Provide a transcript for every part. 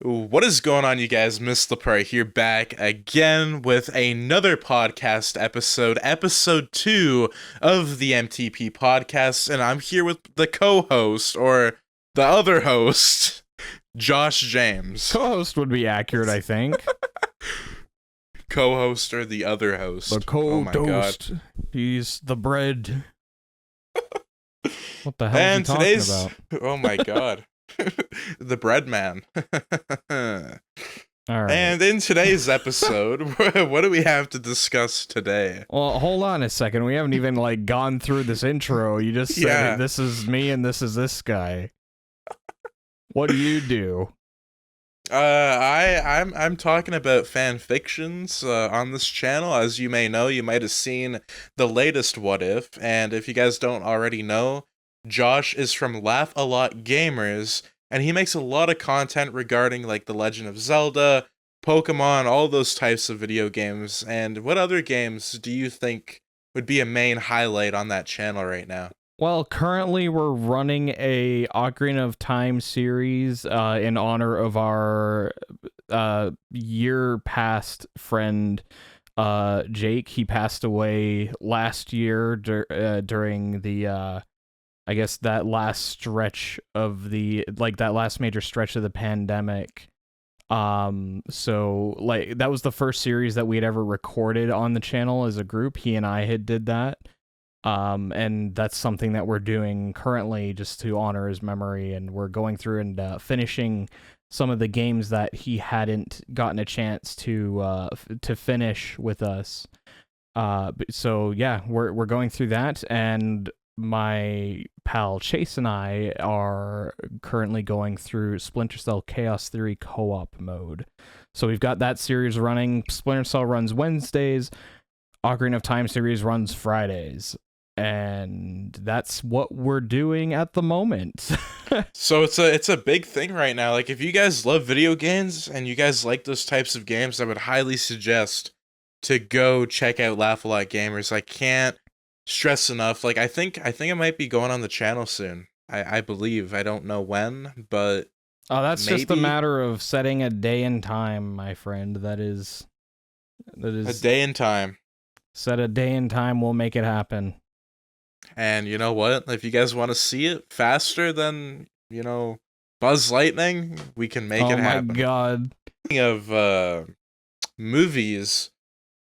What is going on, you guys? MissedThePart here, back again with another podcast episode 2 of the MTP podcast, and I'm here with the co-host, or the other host, Josh James. Co-host would be accurate, I think. Co-host or the other host? The co-host. Oh my God. He's the bread. What the hell And are you talking about? Oh my God. The bread man. All right. And in today's episode, what do we have to discuss today? Well, hold on a second. We haven't even gone through this intro. You just said this is me and this is this guy. What do you do? I'm talking about fan fictions on this channel. As you may know, you might have seen the latest What If, and if you guys don't already know, Josh is from Laugh A Lot Gamers, and he makes a lot of content regarding The Legend of Zelda, Pokemon, all those types of video games. And what other games do you think would be a main highlight on that channel right now? Well, currently we're running a Ocarina of Time series in honor of our year past friend Jake. He passed away last year during the I guess that last stretch of the that last major stretch of the pandemic. So that was the first series that we had ever recorded on the channel as a group. He and I did that. And that's something that we're doing currently just to honor his memory, and we're going through and finishing some of the games that he hadn't gotten a chance to finish with us. So yeah, we're going through that, and my pal Chase and I are currently going through Splinter Cell Chaos Theory co-op mode. So we've got that series running. Splinter Cell runs Wednesdays. Ocarina of Time series runs Fridays. And that's what we're doing at the moment. So it's a big thing right now. If you guys love video games and you guys like those types of games, I would highly suggest to go check out Laugh A Lot Gamers. I can't stress enough. I think it might be going on the channel soon. I believe. I don't know when, but oh, that's maybe. Just a matter of setting a day and time, my friend. That is A day and time. Set a day and time, we'll make it happen. And you know what? If you guys want to see it faster than, Buzz Lightning, we can make it happen. Oh my God. Speaking of movies,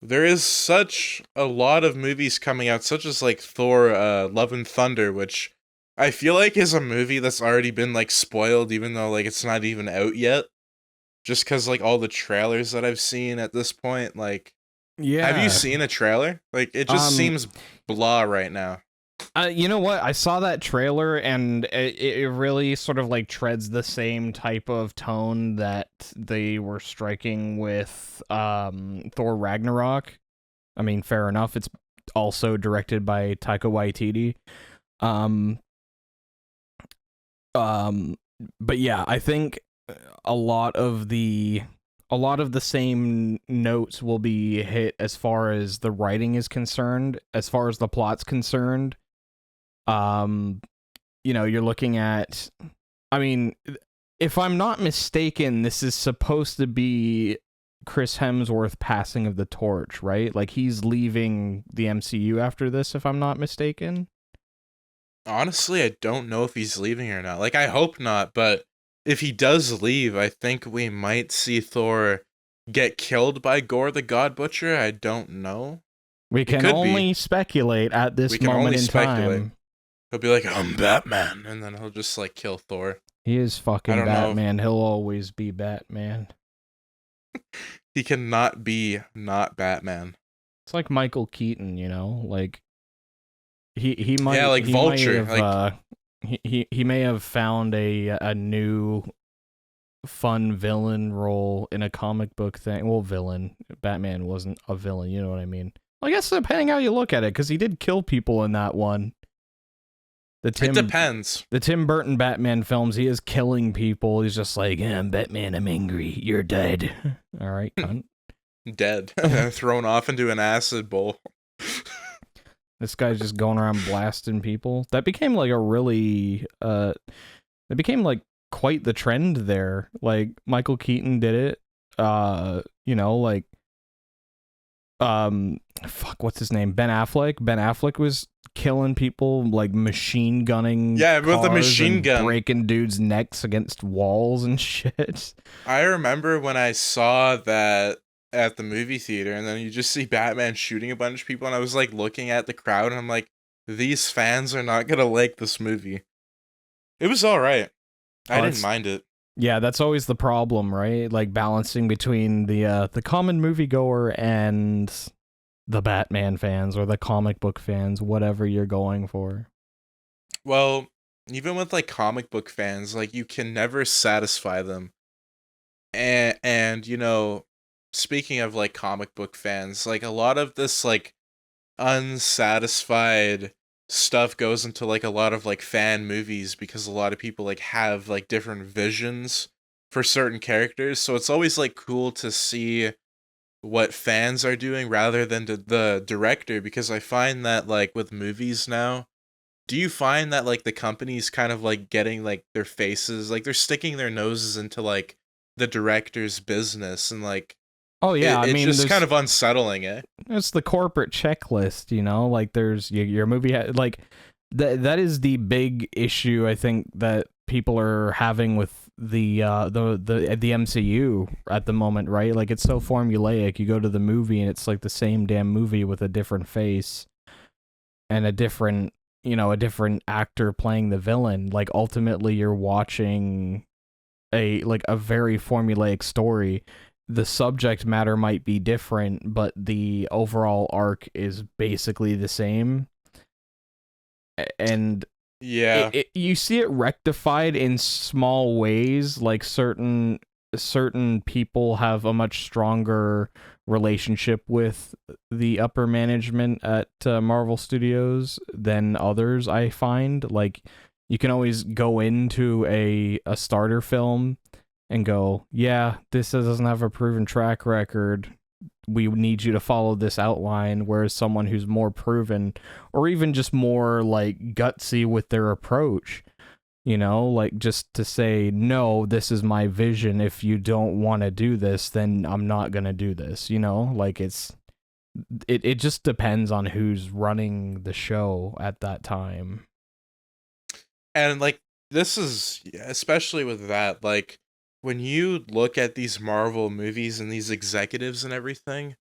there is such a lot of movies coming out, such as Thor, Love and Thunder, which I feel is a movie that's already been spoiled, even though it's not even out yet. Just because all the trailers that I've seen at this point, yeah. Have you seen a trailer? It just seems blah right now. You know what? I saw that trailer, and it really sort of treads the same type of tone that they were striking with Thor Ragnarok. I mean, fair enough. It's also directed by Taika Waititi. But yeah, I think a lot of the same notes will be hit as far as the writing is concerned, as far as the plot's concerned. You're looking at, I mean, if I'm not mistaken, this is supposed to be Chris Hemsworth passing of the torch, right? He's leaving the MCU after this, if I'm not mistaken. Honestly, I don't know if he's leaving or not. I hope not, but if he does leave, I think we might see Thor get killed by Gore the God Butcher. I don't know. We can only speculate at this moment in time. He'll be like, I'm Batman, and then he'll just kill Thor. He is fucking Batman. He'll always be Batman. He cannot be not Batman. It's like Michael Keaton, he might, yeah, Vulture. Might have, he may have found a new fun villain role in a comic book thing. Well, villain. Batman wasn't a villain, you know what I mean? Well, I guess depending how you look at it, because he did kill people in that one. It depends. The Tim Burton Batman films, he is killing people. He's just I'm Batman, I'm angry. You're dead. All right, cunt. Dead. Thrown off into an acid bowl. This guy's just going around blasting people. That became a really... it became quite the trend there. Like Michael Keaton did it. You know, like what's his name? Ben Affleck. Ben Affleck was killing people, like machine gunning with the machine gun, breaking dudes' necks against walls and shit. I remember when I saw that at the movie theater, and then you just see Batman shooting a bunch of people, and I was like looking at the crowd, and I'm like, these fans are not gonna like this movie. It was all right. I didn't mind it. Yeah, that's always the problem, right? Like balancing between the common moviegoer and the Batman fans or the comic book fans, whatever you're going for. Well, even with like comic book fans, like you can never satisfy them. And you know, speaking of like comic book fans, like a lot of this like unsatisfied stuff goes into like a lot of like fan movies because a lot of people like have like different visions for certain characters, so it's always like cool to see what fans are doing rather than the director, because I find that like with movies now, do you find that like the companies kind of like getting like their faces, like they're sticking their noses into like the director's business, and like oh yeah, I mean, just kind of unsettling, eh? It's the corporate checklist, you know, like there's your movie like that is the big issue I think that people are having with the MCU at the moment, right? Like it's so formulaic. You go to the movie and it's like the same damn movie with a different face and a different actor playing the villain. Like ultimately you're watching a very formulaic story. The subject matter might be different, but the overall arc is basically the same. And yeah, you see it rectified in small ways. Like certain people have a much stronger relationship with the upper management at Marvel Studios than others, I find. Like you can always go into a starter film and go, yeah, this doesn't have a proven track record. We need you to follow this outline, whereas someone who's more proven or even just more like gutsy with their approach, you know, like just to say, no, this is my vision. If you don't want to do this, then I'm not going to do this, you know, like it just depends on who's running the show at that time. And like this is especially with that, like when you look at these Marvel movies and these executives and everything,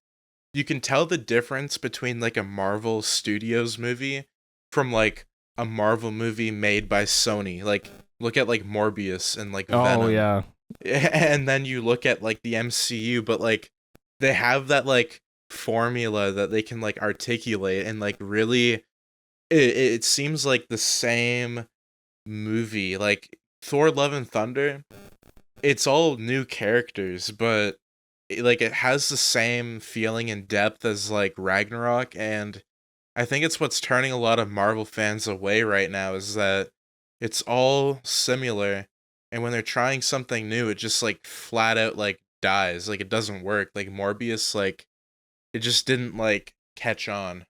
you can tell the difference between like a Marvel Studios movie from like a Marvel movie made by Sony. Like look at like Morbius and like Venom. Oh yeah. And then you look at like the MCU, but like they have that like formula that they can like articulate, and like really it seems like the same movie. Like Thor Love and Thunder, it's all new characters, but it has the same feeling and depth as like Ragnarok, and I think it's what's turning a lot of Marvel fans away right now, is that it's all similar, and when they're trying something new, it just like flat out like dies. Like it doesn't work. Like Morbius, like it just didn't like catch on.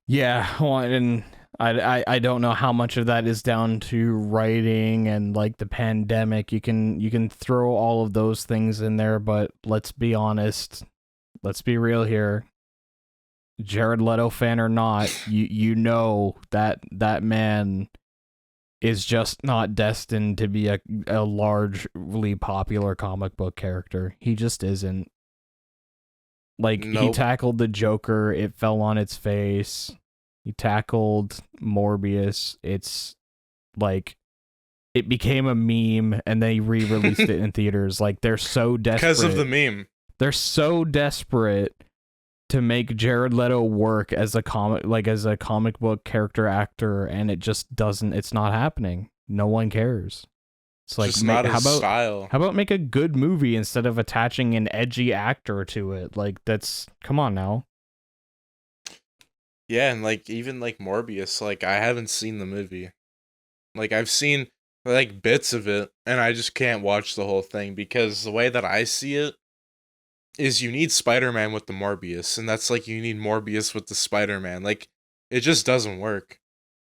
Yeah, well, and I don't know how much of that is down to writing and like the pandemic. You can throw all of those things in there, but let's be honest. Let's be real here. Jared Leto fan or not, you know that man is just not destined to be a largely popular comic book character. He just isn't. Like, nope. He tackled the Joker, it fell on its face. He tackled Morbius, it's like it became a meme, and they re-released it in theaters. Like they're so desperate because of the meme. They're so desperate to make Jared Leto work as a comic book character actor, and it just doesn't. It's not happening. No one cares. It's like, just not his style. How about make a good movie instead of attaching an edgy actor to it? Like come on now. Yeah, and like even like Morbius, like I haven't seen the movie. Like I've seen like bits of it, and I just can't watch the whole thing, because the way that I see it is you need Spider-Man with the Morbius, and that's like you need Morbius with the Spider-Man. Like it just doesn't work.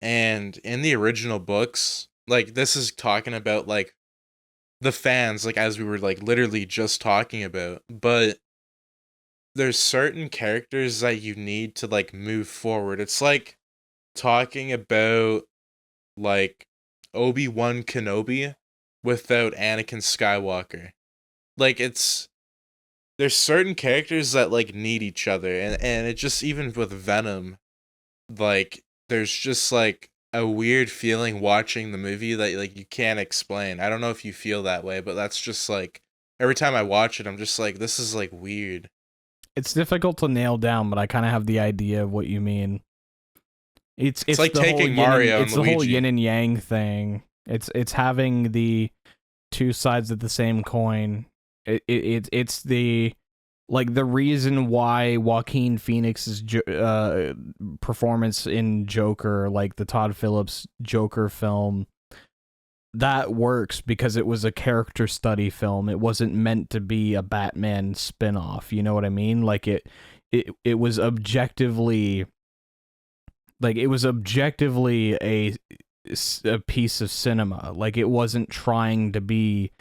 And in the original books, like this is talking about like the fans, like as we were like literally just talking about, but there's certain characters that you need to like move forward. It's like talking about like Obi-Wan Kenobi without Anakin Skywalker. Like there's certain characters that like need each other, and it just, even with Venom, like there's just like a weird feeling watching the movie that like you can't explain. I don't know if you feel that way, but that's just like every time I watch it I'm just like, this is like weird. It's difficult to nail down, but I kind of have the idea of what you mean. It's like the taking whole Mario it's and the whole Luigi. yin and yang thing. It's having the two sides of the same coin. It's the, like, the reason why Joaquin Phoenix's performance in Joker, like the Todd Phillips Joker film, that works because it was a character study film. It wasn't meant to be a Batman spin-off. You know what I mean? Like it was objectively, like it was objectively a piece of cinema. Like it wasn't trying to be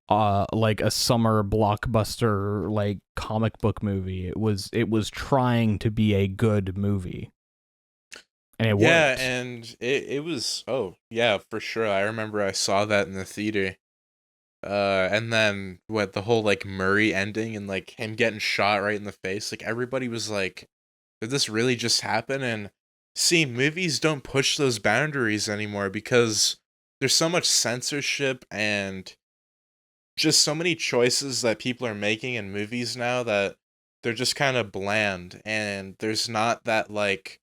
like a summer blockbuster like comic book movie. It was trying to be a good movie. And it Yeah, worked. and it was, oh yeah, for sure. I remember I saw that in the theater. And then what, the whole like Murray ending and like him getting shot right in the face, like everybody was like, did this really just happen? And see, movies don't push those boundaries anymore because there's so much censorship and just so many choices that people are making in movies now that they're just kind of bland, and there's not that like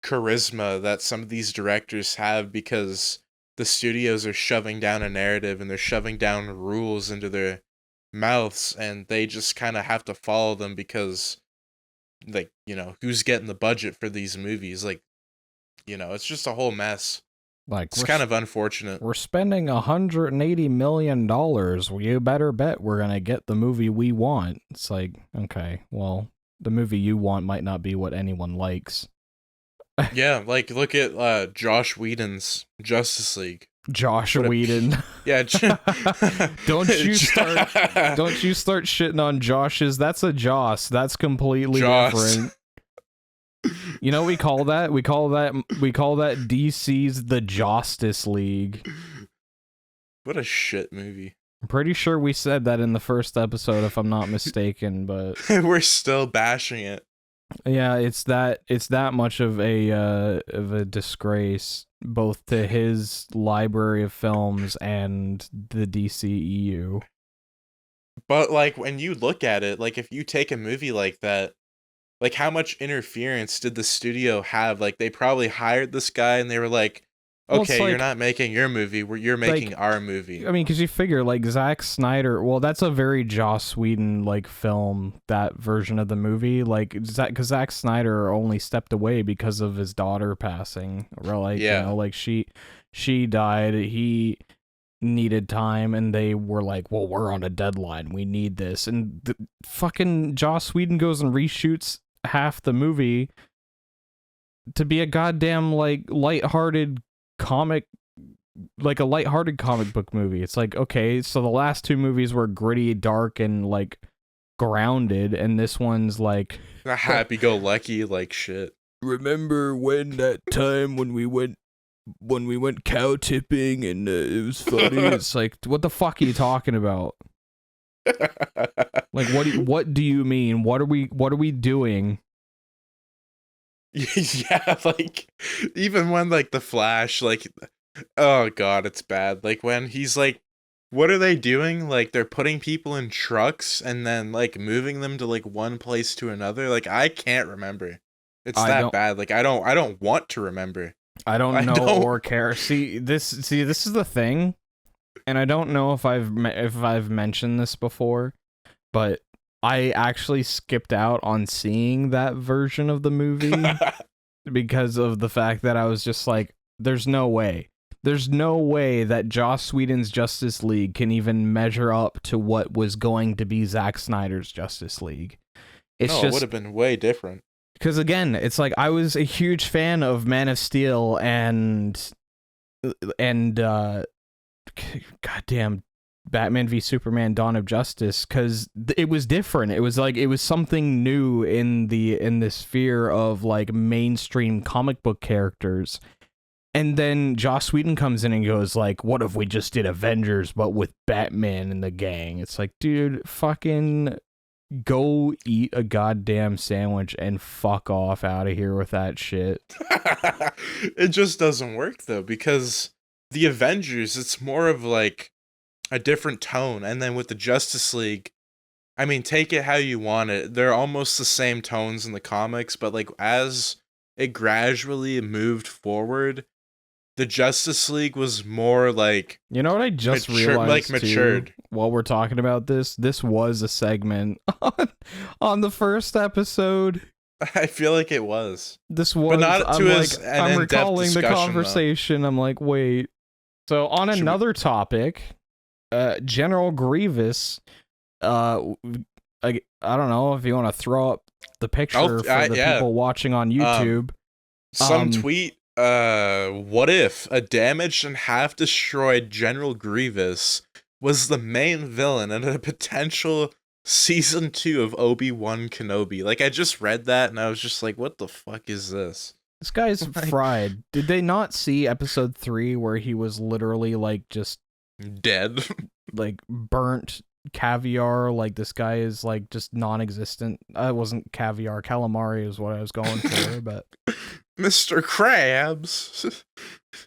charisma that some of these directors have because the studios are shoving down a narrative and they're shoving down rules into their mouths, and they just kind of have to follow them because, like, you know, who's getting the budget for these movies? Like, you know, it's just a whole mess. Like It's kind of unfortunate. we're spending $180 million. Well, you better bet we're gonna get the movie we want. It's like, okay, well, the movie you want might not be what anyone likes. Yeah, like look at Josh Whedon's Justice League. Josh What a Whedon. Yeah, Don't you start shitting on Josh's. That's a Joss. That's completely Joss. different. You know what we call that? We call that DC's The Justice League. What a shit movie. I'm pretty sure we said that in the first episode, if I'm not mistaken, but We're still bashing it. yeah, it's that much of a disgrace, both to his library of films and the DCEU. But like when you look at it, like if you take a movie like that, like how much interference did the studio have? Like they probably hired this guy and they were like, Well, it's okay, like, you're not making your movie, you're making our movie. I mean, because you figure, like, Zack Snyder, well, that's a very Joss Whedon, like, film, that version of the movie. Like, because Zack Snyder only stepped away because of his daughter passing. Or, like, Yeah. you know, like, she died, he needed time, and they were like, well, we're on a deadline, we need this. And the fucking Joss Whedon goes and reshoots half the movie to be a goddamn, like, lighthearted comic book movie. It's like, okay, so the last two movies were gritty, dark, and like grounded, and this one's like happy-go-lucky, like shit. Remember when that time when we went cow tipping and it was funny? It's like, what the fuck are you talking about? Like, what do you mean? What are we doing? Yeah, like even when like the Flash, like, oh god, it's bad. Like when he's like, what are they doing? Like they're putting people in trucks and then like moving them to like one place to another. Like I can't remember. It's that bad. Like I don't want to remember. I don't know or care. See, this is the thing, and I don't know if I've mentioned this before, but I actually skipped out on seeing that version of the movie because of the fact that I was just like, there's no way that Joss Whedon's Justice League can even measure up to what was going to be Zack Snyder's Justice League. It would have been way different. Because again, it's like I was a huge fan of Man of Steel and and goddamn Batman v Superman: Dawn of Justice, because it was different. It was like it was something new in the sphere of like mainstream comic book characters. And then Joss Whedon comes in and goes like, "What if we just did Avengers but with Batman and the gang?" It's like, dude, fucking go eat a goddamn sandwich and fuck off out of here with that shit. It just doesn't work though, because the Avengers, it's more of like a different tone, and then with the Justice League, I mean, take it how you want it. They're almost the same tones in the comics, but like as it gradually moved forward, the Justice League was more like, you know what I just realized, matured. Too, while we're talking about this was a segment on the first episode. I feel like it was. This was, but not to I'm recalling the conversation. Though. I'm like, wait. So on another topic, General Grievous, I don't know if you want to throw up the picture for the people watching on YouTube. Some tweet, what if a damaged and half-destroyed General Grievous was the main villain in a potential season 2 of Obi-Wan Kenobi? Like, I just read that and I was just like, what the fuck is this? This guy's fried. Did they not see episode 3 where he was literally like just dead? Like burnt caviar, like this guy is like just non-existent. It wasn't caviar, calamari is what I was going for, but Mr. Krabs,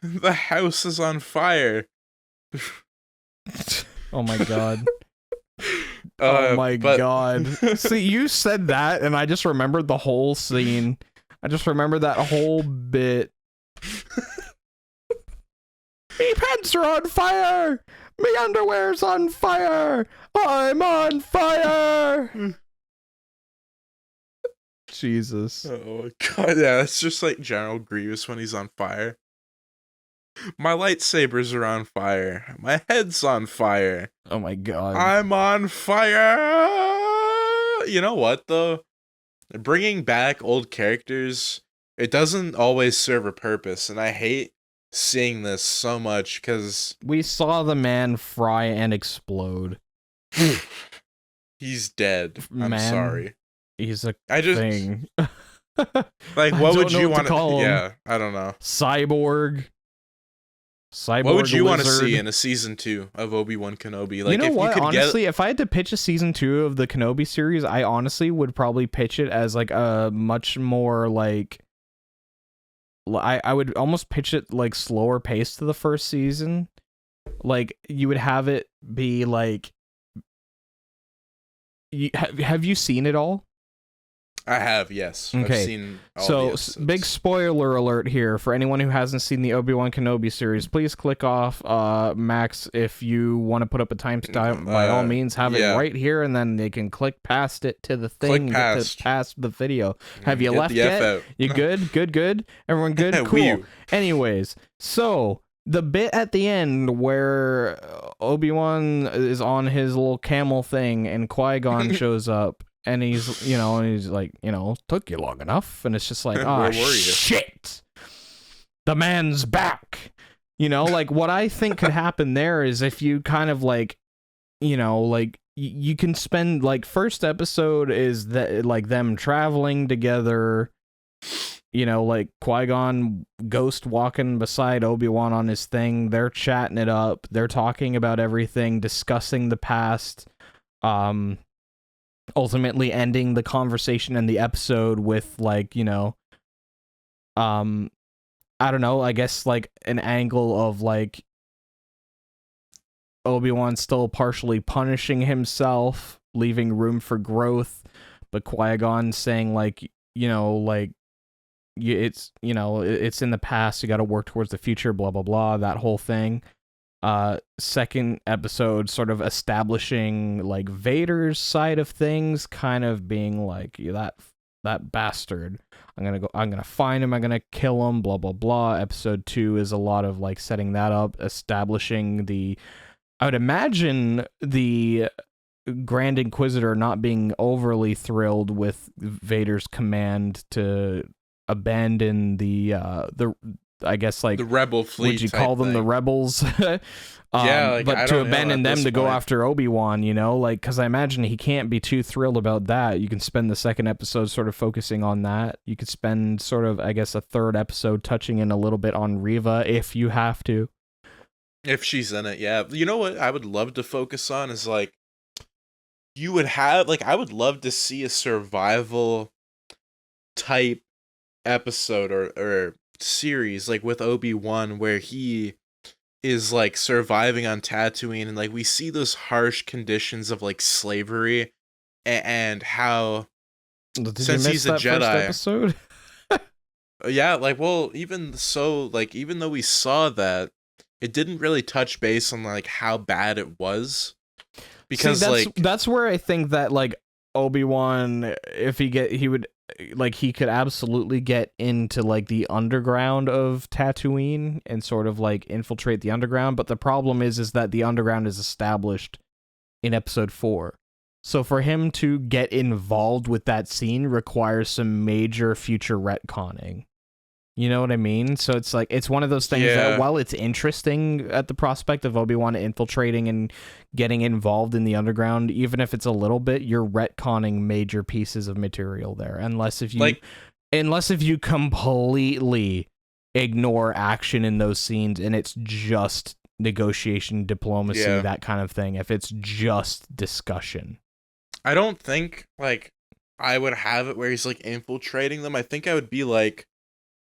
the house is on fire. Oh my god. Oh my god. See, you said that and I just remembered the whole scene. I just remember that whole bit. Me pants are on fire! Me underwear's on fire! I'm on fire! Jesus. Oh god, yeah, it's just like General Grievous when he's on fire. My lightsabers are on fire. My head's on fire. Oh my god. I'm on fire! You know what, though? Bringing back old characters, it doesn't always serve a purpose, and I hate seeing this so much because we saw the man fry and explode. He's dead. I'm sorry. He's a thing. Like, what would you want to call him? Yeah, I don't know. Cyborg. What would you want to see in a season 2 of Obi-Wan Kenobi? Like, you know if what? You could honestly, if I had to pitch a season 2 of the Kenobi series, I honestly would probably pitch it as like a much more like I would almost pitch it like slower pace to the first season. Like you would have it be like, have you seen it all? I have, yes. Okay. I've seen all so the episodes. Big spoiler alert here for anyone who hasn't seen the Obi-Wan Kenobi series. Please click off Max if you want to put up a timestamp. By all means, have it right here, and then they can click past it to the thing. Past the video. Have you left yet? You good? Good. Everyone good? Cool. Anyways, so the bit at the end where Obi-Wan is on his little camel thing and Qui-Gon shows up. And he's, like, took you long enough. And it's just like, oh, shit. The man's back. Like what I think could happen there is if you kind of like, like you can spend like first episode is that like them traveling together, like Qui-Gon ghost walking beside Obi-Wan on his thing. They're chatting it up. They're talking about everything, discussing the past. Ultimately ending the conversation and the episode with like, I don't know, I guess like an angle of like Obi-Wan still partially punishing himself, leaving room for growth, but Qui-Gon saying like, like it's in the past, you got to work towards the future, blah blah blah, that whole thing. Second episode sort of establishing like Vader's side of things, kind of being like, that bastard, I'm gonna find him, I'm gonna kill him, blah blah blah. Episode 2 is a lot of like setting that up, establishing I would imagine the Grand Inquisitor not being overly thrilled with Vader's command to abandon the I guess like the rebel fleet. Would you call them thing. the rebels? Yeah, like, but I to don't know abandon at them this to go point. after Obi-Wan, you know, like, because I imagine he can't be too thrilled about that. You can spend the second episode sort of focusing on that. You could spend sort of, I guess, a third episode touching in a little bit on Reva if you have to. If she's in it, yeah. You know what I would love to focus on is like, you would have, like, I would love to see a survival type episode or series, like with Obi-Wan, where he is like surviving on Tatooine, and like we see those harsh conditions of like slavery and how since he's a Jedi first episode? yeah, like, well, even so, like, even though we saw that, it didn't really touch base on like how bad it was, because See, that's where I think that like Obi-Wan, if he would like, he could absolutely get into like the underground of Tatooine and sort of like infiltrate the underground, but the problem is that the underground is established in episode 4. So for him to get involved with that scene requires some major future retconning. You know what I mean? So it's like, it's one of those things that while it's interesting at the prospect of Obi-Wan infiltrating and getting involved in the underground, even if it's a little bit, you're retconning major pieces of material there. Unless if you completely ignore action in those scenes and it's just negotiation, diplomacy, that kind of thing. If it's just discussion. I don't think like I would have it where he's like infiltrating them. I think I would be like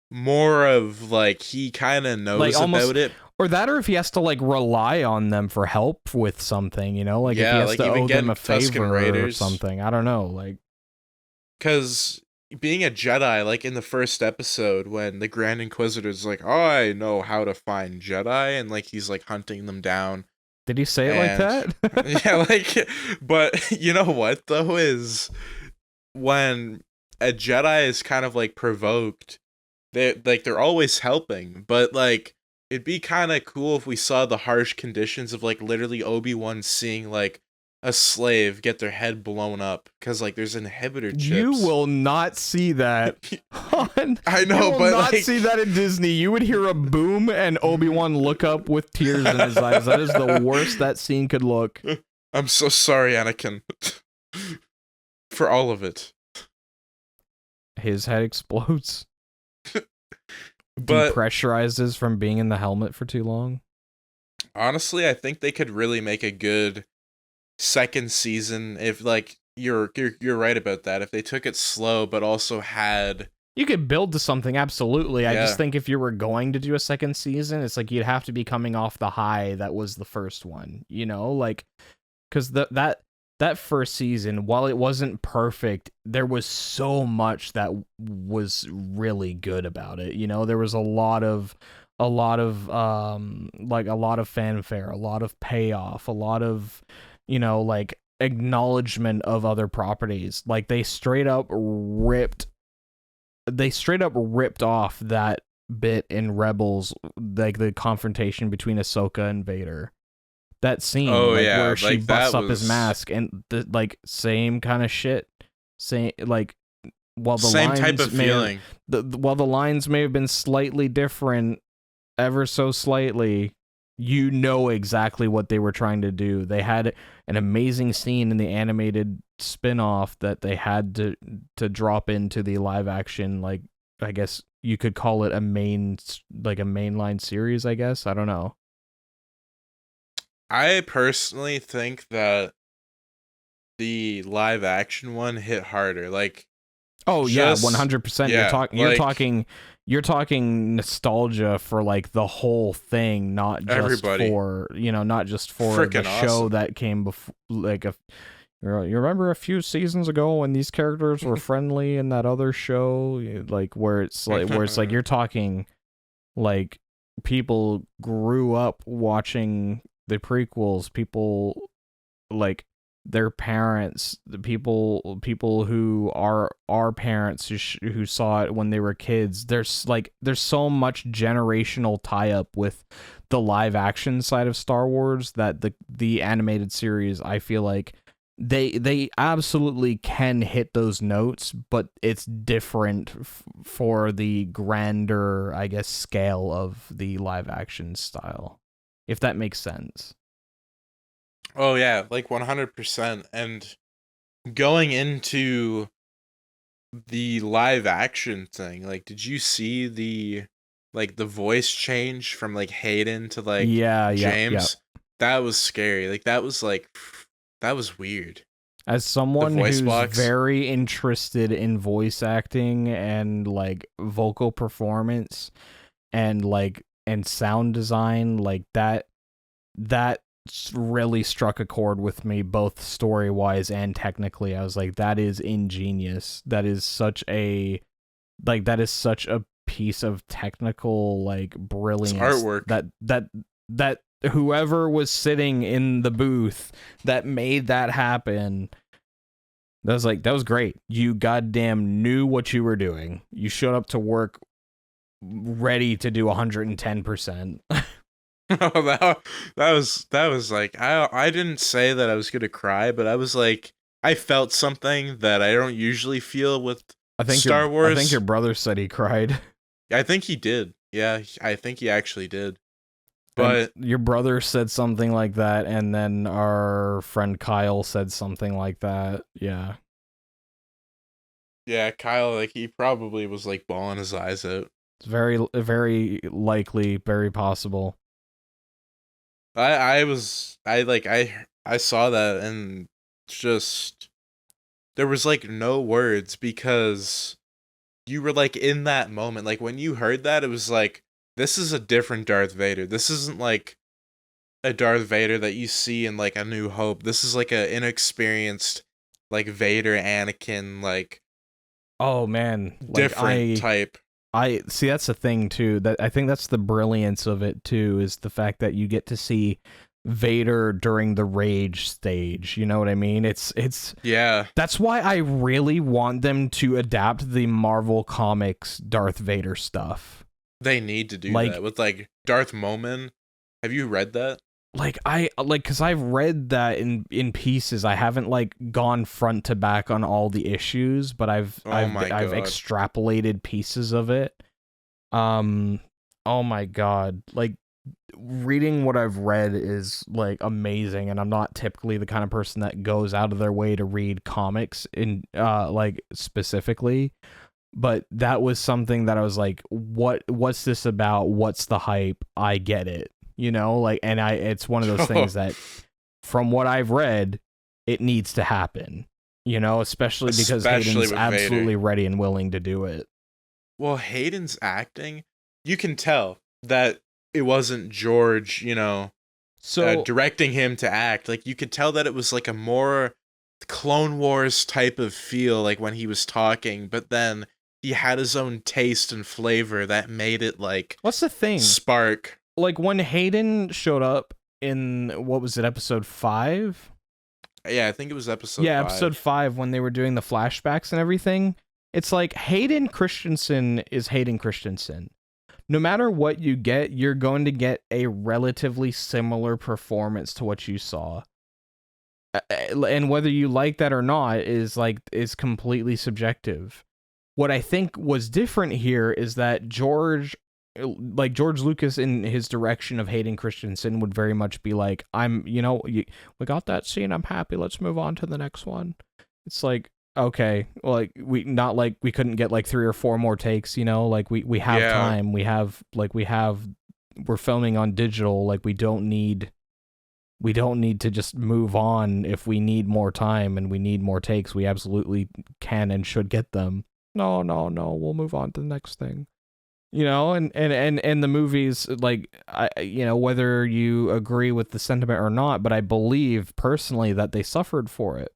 more of like he kind of knows like about it, or that, or if he has to like rely on them for help with something, you know, like if he has to owe them a favor or something. I don't know, like, because being a Jedi, like in the first episode when the Grand Inquisitor's like, oh, I know how to find Jedi, and like he's like hunting them down. Did he say it like that? Yeah, like, but you know what though is when a Jedi is kind of like provoked, they're always helping, but like it'd be kind of cool if we saw the harsh conditions of like literally Obi-Wan seeing like a slave get their head blown up because like there's inhibitor chips. You will not see that. I know, but not like, see that in Disney. You would hear a boom and Obi-Wan look up with tears in his eyes. That is the worst that scene could look. I'm so sorry, Anakin, for all of it. His head explodes. But depressurizes from being in the helmet for too long. Honestly, I think they could really make a good second season if like you're right about that. If they took it slow but also had, you could build to something, absolutely. I just think if you were going to do a second season, it's like you'd have to be coming off the high that was the first one, you know, like, because that first season, while it wasn't perfect, there was so much that was really good about it. You know, there was a lot of fanfare, a lot of payoff, a lot of, you know, like acknowledgement of other properties. Like they straight up ripped off that bit in Rebels, like the confrontation between Ahsoka and Vader. That scene, where she busts up his mask, and the like same kind of shit. Same, like, while the same lines type of feeling. While the lines may have been slightly different, ever so slightly, you know exactly what they were trying to do. They had an amazing scene in the animated spin-off that they had to drop into the live action, like, I guess you could call it a mainline series, I guess. I don't know. I personally think that the live action one hit harder. Like, oh yeah, 100%. Yeah, you're talking nostalgia for like the whole thing, not just everybody. for, you know, not just for Frickin' the show awesome. that came before. Like, you remember a few seasons ago when these characters were friendly in that other show, like where it's like you're talking like people grew up watching the prequels, people like their parents, the people who are our parents who saw it when they were kids. There's so much generational tie up with the live action side of Star Wars that the animated series, I feel like, they absolutely can hit those notes, but it's different for the grander, I guess, scale of the live action style, if that makes sense. Oh yeah, like 100%. And going into the live action thing, like, did you see the voice change from like Hayden to like Yeah. James? That was scary. Like that was weird. As The someone voice who's box. very interested in voice acting and like vocal performance and sound design, like that really struck a chord with me, both story wise and technically. I was like, that is ingenious. That is such a piece of technical like It's brilliance artwork. that whoever was sitting in the booth that made that happen, that was great. You goddamn knew what you were doing. You showed up to work ready to do 110%. Oh, that was like, I didn't say that I was gonna cry, but I was like, I felt something that I don't usually feel with Star I think your Wars. brother said he cried. I think he did. Yeah, I think he actually did. And But your brother said something like that, and then our friend Kyle said something like that. Yeah. yeah, Kyle, like he probably was like bawling his eyes out. It's very likely, very possible. I saw that and just there was like no words because you were like in that moment. Like when you heard that, it was like, this is a different Darth Vader. This isn't like a Darth Vader that you see in like A New Hope. This is like a inexperienced like Vader Anakin, like Oh man, like different type. I see, that's the thing too. That I think that's the brilliance of it too, is the fact that you get to see Vader during the rage stage. You know what I mean? It's Yeah, That's why I really want them to adapt the Marvel Comics Darth Vader stuff. they need to do Like that with like Darth Momin. Have you read that? because I've read that in pieces. I haven't like gone front to back on all the issues, but Oh my I've god. extrapolated pieces of it. Oh my god, like reading what I've read is like amazing, and I'm not typically the kind of person that goes out of their way to read comics in like specifically, but that was something that I was like, what's this about? What's the hype? I get it. You know, like, and it's one of those things that from what I've read, it needs to happen. You know, especially because Especially Hayden's with absolutely Vader. ready and willing to do it. Well, Hayden's acting, you can tell that it wasn't George, So directing him to act. Like you could tell that it was like a more Clone Wars type of feel, like when he was talking, but then he had his own taste and flavor that made it like what's the thing? spark. Like when Hayden showed up in, what was it, episode 5? Yeah, I think it was episode Yeah, 5. episode 5, when they were doing the flashbacks and everything. It's like Hayden Christensen is Hayden Christensen. No matter what you get, you're going to get a relatively similar performance to what you saw. And whether you like that or not is completely subjective. What I think was different here is that George Lucas in his direction of Hayden Christensen would very much be like, we got that scene, I'm happy, let's move on to the next one. It's like, okay, well, like we couldn't get like 3 or 4 more takes, like we have time, we're filming on digital, like we don't need to just move on. If we need more time and we need more takes, we absolutely can and should get them. No, we'll move on to the next thing. And the movies, like, whether you agree with the sentiment or not, but I believe personally that they suffered for it,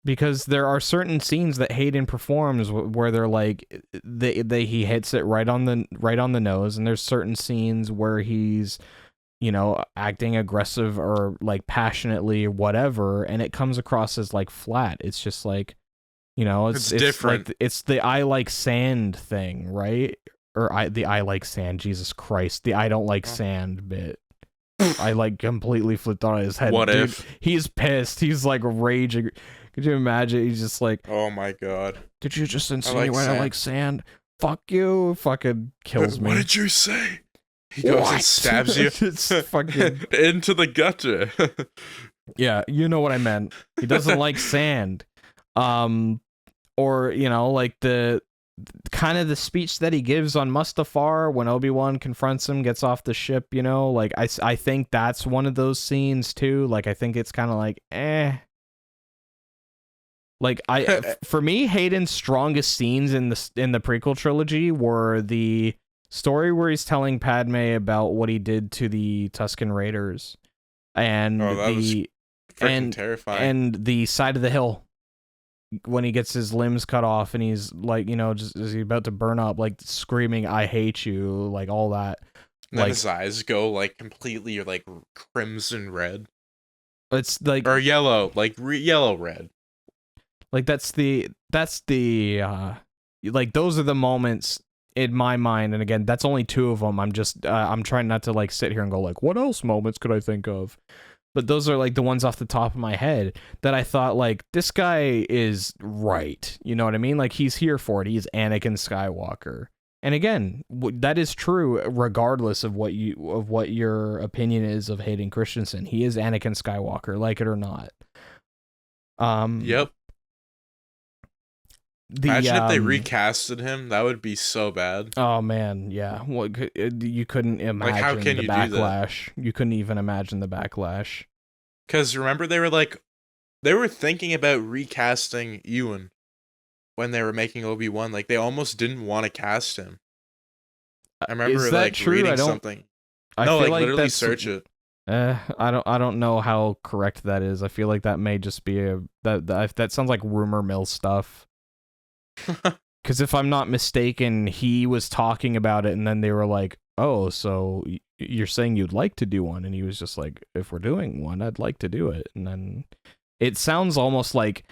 because there are certain scenes that Hayden performs where they're like, he hits it right on the nose, and there's certain scenes where he's acting aggressive or like passionately or whatever, and it comes across as like flat. It's just like, it's different. like, it's the I like sand thing, right? Or the I like sand, Jesus Christ, the I don't like sand bit. I like completely flipped on his head. What Dude, if? He's pissed. He's like raging. Could you imagine? He's just like, oh my god. did you just insinuate I sand. like sand? Fuck you. Fucking kills me. What did you say? He goes and stabs you It's fucking... into the gutter. Yeah, you know what I meant. He doesn't like sand. Or, you know, like the kind of the speech that he gives on Mustafar when Obi-Wan confronts him, gets off the ship, you know, like I think that's one of those scenes too. Like I think it's kind of like like for me, Hayden's strongest scenes in the prequel trilogy were the story where he's telling Padme about what he did to the Tusken Raiders and terrifying. And the side of the hill when he gets his limbs cut off and he's like, you know, just is he about to burn up, like screaming, "I hate you," like all that. And then his eyes go like completely like crimson red. It's like or yellow, like yellow red. Like that's the like those are the moments in my mind, and again, that's only two of them. I'm trying not to like sit here and go like, what else moments could I think of? But those are like the ones off the top of my head that I thought like this guy is right. You know what I mean? Like he's here for it. He's Anakin Skywalker. And again, that is true regardless of what your opinion is of Hayden Christensen. He is Anakin Skywalker, like it or not. Yep. Imagine if they recasted him. That would be so bad. Oh man, yeah. Well, you couldn't imagine how can the you backlash. You couldn't even imagine the backlash. Because remember, they were thinking about recasting Ewan when they were making Obi-Wan. Like they almost didn't want to cast him. I remember like true? reading something. No, like literally search it. I don't know how correct that is. I feel like that may just be that sounds like rumor mill stuff. Because if I'm not mistaken, he was talking about it, and then they were like, "Oh, so you're saying you'd like to do one?" And he was just like, "If we're doing one, I'd like to do it." And then it sounds almost like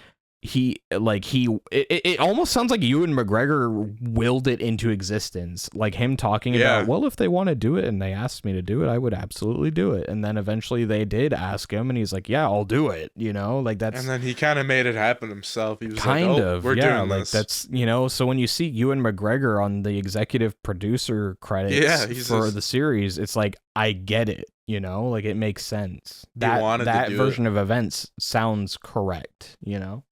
it almost sounds like Ewan McGregor willed it into existence, like him talking about, well, if they want to do it and they asked me to do it, I would absolutely do it. And then eventually they did ask him and he's like, yeah, I'll do it, you know, like that's, and then he kind of made it happen himself. He was kind like, of we're doing like this. That's, you know, so when you see Ewan McGregor on the executive producer credits for the series, it's like, I get it, you know, like it makes sense. That version of events sounds correct, you know.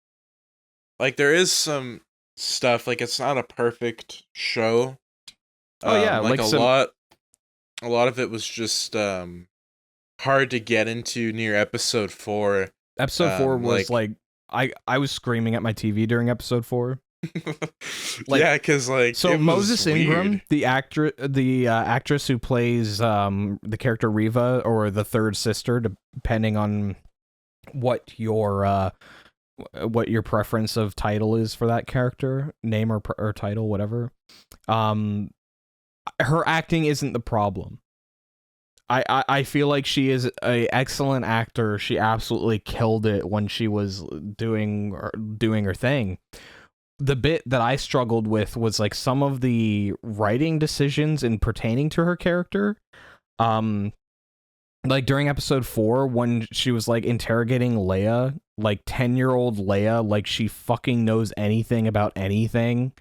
Like there is some stuff, like it's not a perfect show. Oh yeah, like a lot of it was just hard to get into near episode 4. Episode 4 was like I was screaming at my TV during episode 4. Like, yeah, because like so Moses Ingram, the actress who plays the character Reva or the third sister, depending on what your preference of title is for that character, name or title, whatever. Her acting isn't the problem. I feel like she is an excellent actor. She absolutely killed it when she was doing her thing. The bit that I struggled with was like some of the writing decisions in pertaining to her character. Like during episode 4 when she was like interrogating Leia, like 10-year-old Leia, like she fucking knows anything about anything.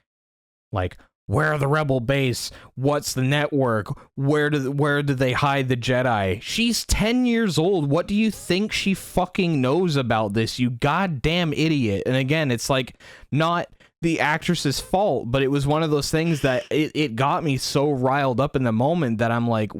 Like, where are the rebel base? What's the network? Where do they hide the Jedi? She's 10 years old. What do you think she fucking knows about this, you goddamn idiot? And again, it's like not the actress's fault, but it was one of those things that it got me so riled up in the moment that I'm like,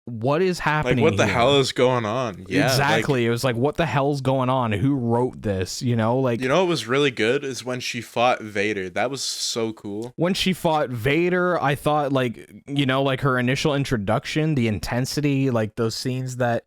what is happening? Like, what the here? hell is going on? Yeah, exactly. Like, it was like, what the hell's going on? Who wrote this? You know, like, you know what was really good is when she fought Vader. That was so cool. When she fought Vader, I thought, like, you know, like her initial introduction, the intensity, like those scenes that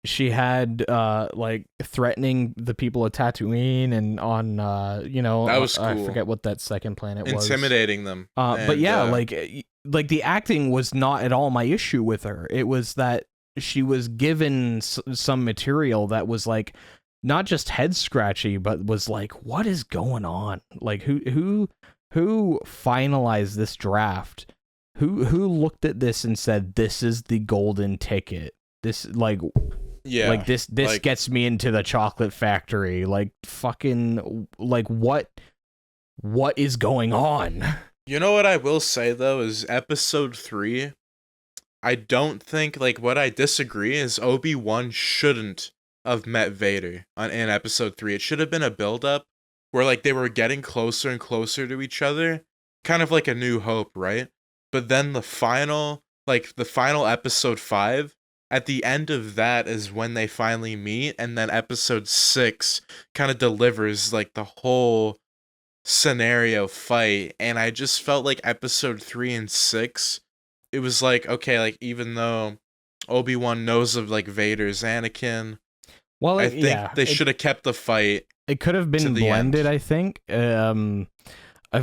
she had, like threatening the people of Tatooine and on, you know, that was cool. I forget what that second planet was. Intimidating them. But yeah, like the acting was not at all my issue with her. It was that she was given some material that was like not just head scratchy, but was like, what is going on? Like who finalized this draft? Who looked at this and said, this is the golden ticket? This like Yeah. this like, gets me into the chocolate factory. Like fucking like what is going on? You know what I will say though is episode 3. I don't think like what I disagree is Obi-Wan shouldn't have met Vader in episode 3. It should have been a build up where like they were getting closer and closer to each other, kind of like A New Hope, right? But then the final episode 5, at the end of that is when they finally meet, and then episode 6 kind of delivers like the whole scenario fight, and I just felt like episode 3 and 6, it was like, okay, like even though Obi-Wan knows of like Vader's Anakin, Well, I think they should have kept the fight. It could have been blended, I think.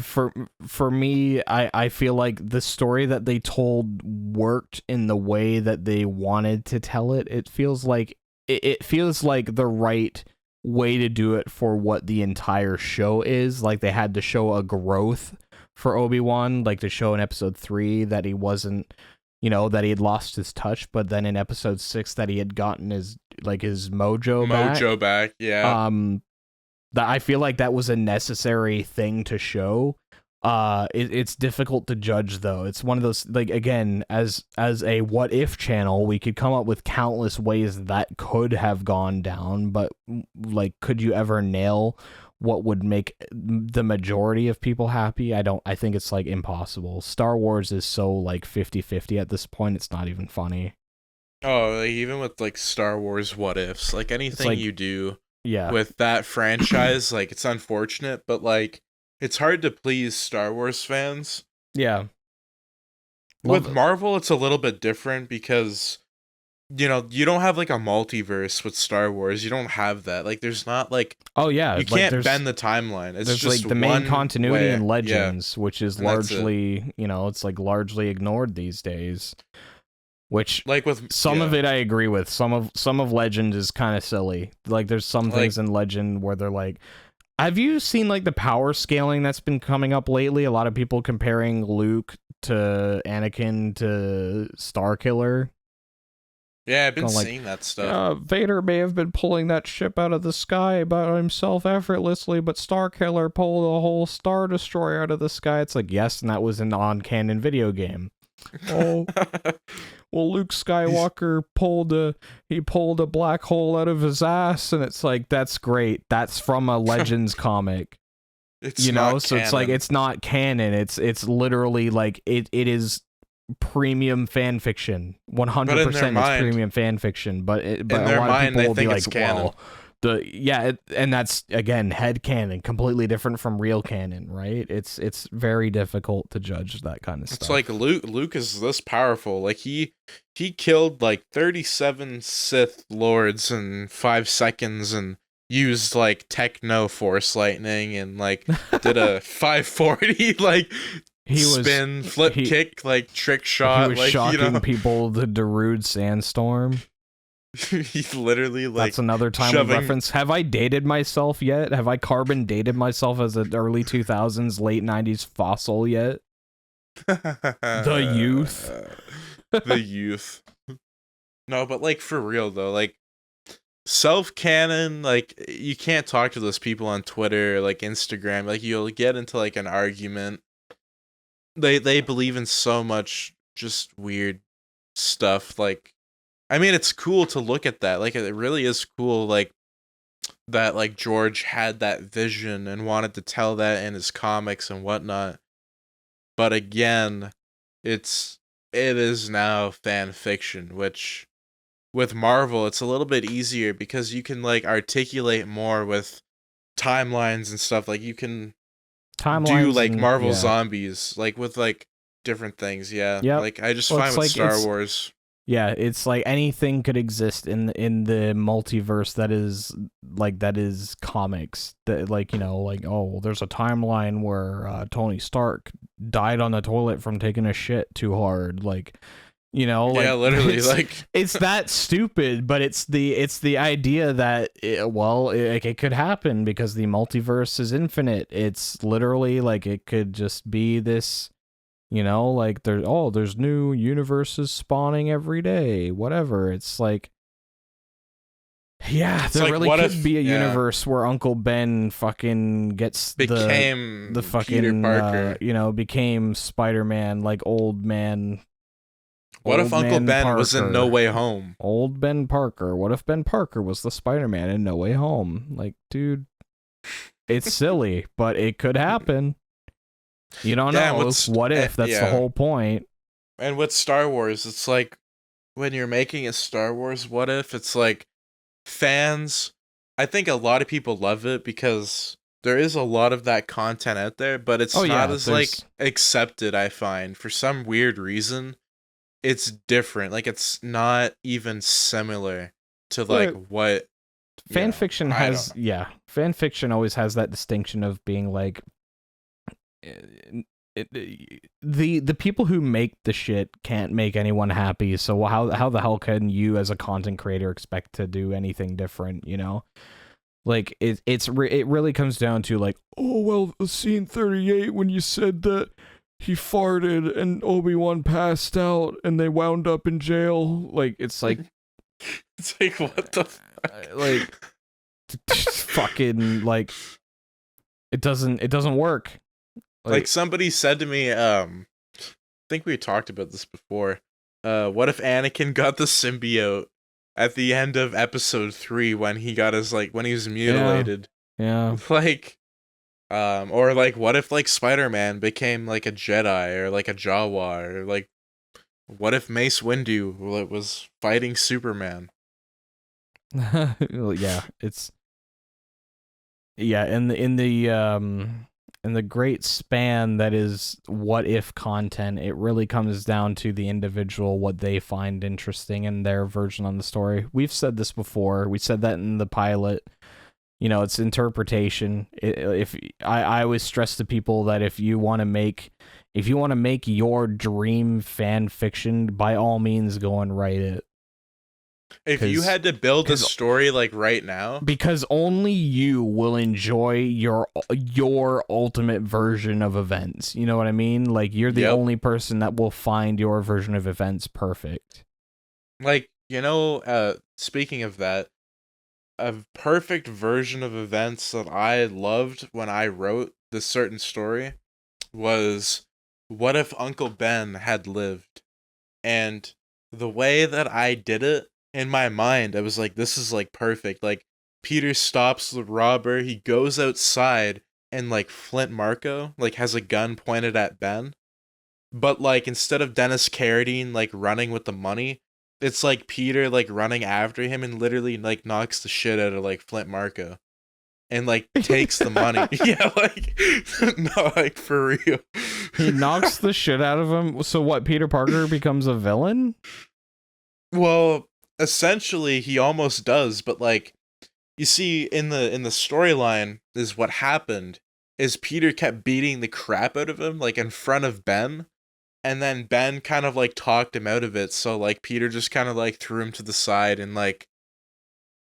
For me, I feel like the story that they told worked in the way that they wanted to tell it. It feels like the right way to do it for what the entire show is. Like they had to show a growth for Obi-Wan, like to show in episode 3 that he wasn't, that he had lost his touch, but then in episode 6 that he had gotten his mojo back. Yeah. That I feel like that was a necessary thing to show. It's difficult to judge though. It's one of those, like, again, as a what if channel, we could come up with countless ways that could have gone down, but like, could you ever nail what would make the majority of people happy? I think it's like impossible. Star Wars is so like 50-50 at this point, it's not even funny. Oh, like, even with like Star Wars what ifs, like anything like, you do yeah, with that franchise, like it's unfortunate, but like it's hard to please Star Wars fans. Yeah. With Marvel, it's a little bit different because, you don't have like a multiverse with Star Wars. You don't have that. Like, there's not like, oh yeah, you can't bend the timeline. It's there's just like the main one continuity way. in Legends, which is And that's largely, it's like largely ignored these days. Which, like with some of it I agree with. Some of Legend is kind of silly. Like there's some things in Legend where they're like, have you seen like the power scaling that's been coming up lately? A lot of people comparing Luke to Anakin to Starkiller. Yeah, I've been seeing that stuff. Vader may have been pulling that ship out of the sky by himself effortlessly, but Starkiller pulled a whole Star Destroyer out of the sky. It's like, yes, and that was an on-canon video game. Oh, well, Luke Skywalker pulled a black hole out of his ass, and it's like, that's great. That's from a Legends comic. It's not so canon. It's like, it's not canon. It's literally like it is premium fan fiction. 100% it's premium fan fiction, but a lot of people will be like, well, and that's again head canon, completely different from real canon, right? It's very difficult to judge that kind of stuff. It's like Luke is this powerful. Like he killed like 37 Sith lords in 5 seconds and used like techno force lightning and like did a 540 like flip kick, like trick shot. He was like shocking people the Darude sandstorm. He's literally like, that's another time reference. Have I dated myself yet? Have I carbon dated myself as an early 2000s, late 90s fossil yet? The youth. The youth. No, but like for real though, like self-canon, like you can't talk to those people on Twitter, like Instagram, like you'll get into like an argument. They believe in so much just weird stuff. Like, I mean, it's cool to look at that. Like, it really is cool, like, that, like, George had that vision and wanted to tell that in his comics and whatnot. But again, it is now fan fiction, which, with Marvel, it's a little bit easier because you can, like, articulate more with timelines and stuff. Like, you can do, like, Marvel Zombies, like, with, like, different things, yeah. Like, I just find with Star Wars... Yeah, it's like anything could exist in the multiverse that is comics. That like, like, oh, there's a timeline where Tony Stark died on the toilet from taking a shit too hard. Like, like, yeah, literally, like it's that stupid, but it's the idea that it could happen because the multiverse is infinite. It's literally like it could just be this You know, like there's new universes spawning every day, whatever. It's like, yeah, It's there like, really what could if, be a yeah, universe where Uncle Ben fucking gets the became Peter fucking Parker? became Spider-Man, like What if old Uncle man Ben was in No Parker. Way Home? Old Ben Parker. What if Ben Parker was the Spider-Man in No Way Home? Like, dude, it's silly, but it could happen. You don't Yeah, and know. What if? That's the yeah, whole point. and with Star Wars, it's like when you're making a Star Wars what if, it's like fans, I think a lot of people love it because there is a lot of that content out there, but Oh it's not yeah, as like there's accepted, I find. For some weird reason, it's different. Like it's not even similar to like but what, fan fiction I don't has know. fan fiction always has that distinction of being like the people who make the shit can't make anyone happy. So how the hell can you as a content creator expect to do anything different? You know, like it really comes down to like, oh well, scene 38 when you said that he farted and Obi-Wan passed out and they wound up in jail. Like it's like It's like what the like fuck? fucking like it doesn't work. Like Like somebody said to me, I think we talked about this before. What if Anakin got the symbiote at the end of episode 3 when he got his like when he was yeah, mutilated? yeah. Like or like what if like Spider-Man became like a Jedi or like a Jawa, or like what if Mace Windu was fighting Superman? Yeah, it's yeah, in the great span that is what if content, it really comes down to the individual, what they find interesting in their version on the story. We've said this before. We said that in the pilot. You know, it's interpretation. If I always stress to people that if you want to make your dream fan fiction, by all means go and write it. If you Cause, had to build a cause story like right now, because only you will enjoy your ultimate version of events. You know what I mean? Like you're the yep. only person that will find your version of events perfect. Like, speaking of that, a perfect version of events that I loved when I wrote this certain story was what if Uncle Ben had lived? And the way that I did it in my mind, I was like, this is like perfect. Like, Peter stops the robber, he goes outside, and like Flint Marko like has a gun pointed at Ben. But like instead of Dennis Carradine like running with the money, it's like Peter like running after him and literally like knocks the shit out of like Flint Marko and like takes the money. Yeah, like no, like for real. He knocks the shit out of him. So what? Peter Parker becomes a villain? Well, essentially he almost does, but like you see in the storyline is what happened is Peter kept beating the crap out of him like in front of Ben, and then Ben kind of like talked him out of it, so like Peter just kind of like threw him to the side, and like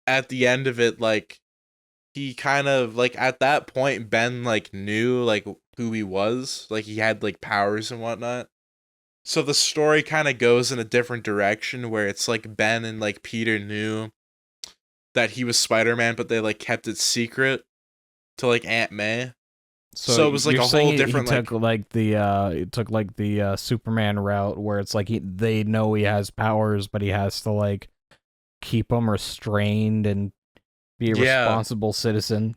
at the end of it, like he kind of like at that point Ben like knew like who he was, like he had like powers and whatnot. So the story kind of goes in a different direction where it's like Ben and like Peter knew that he was Spider-Man, but they like kept it secret to like Aunt May. So So it was like you're a saying whole he different took like, like the Superman route where it's like they know he has powers, but he has to like keep them restrained and be a yeah, responsible citizen.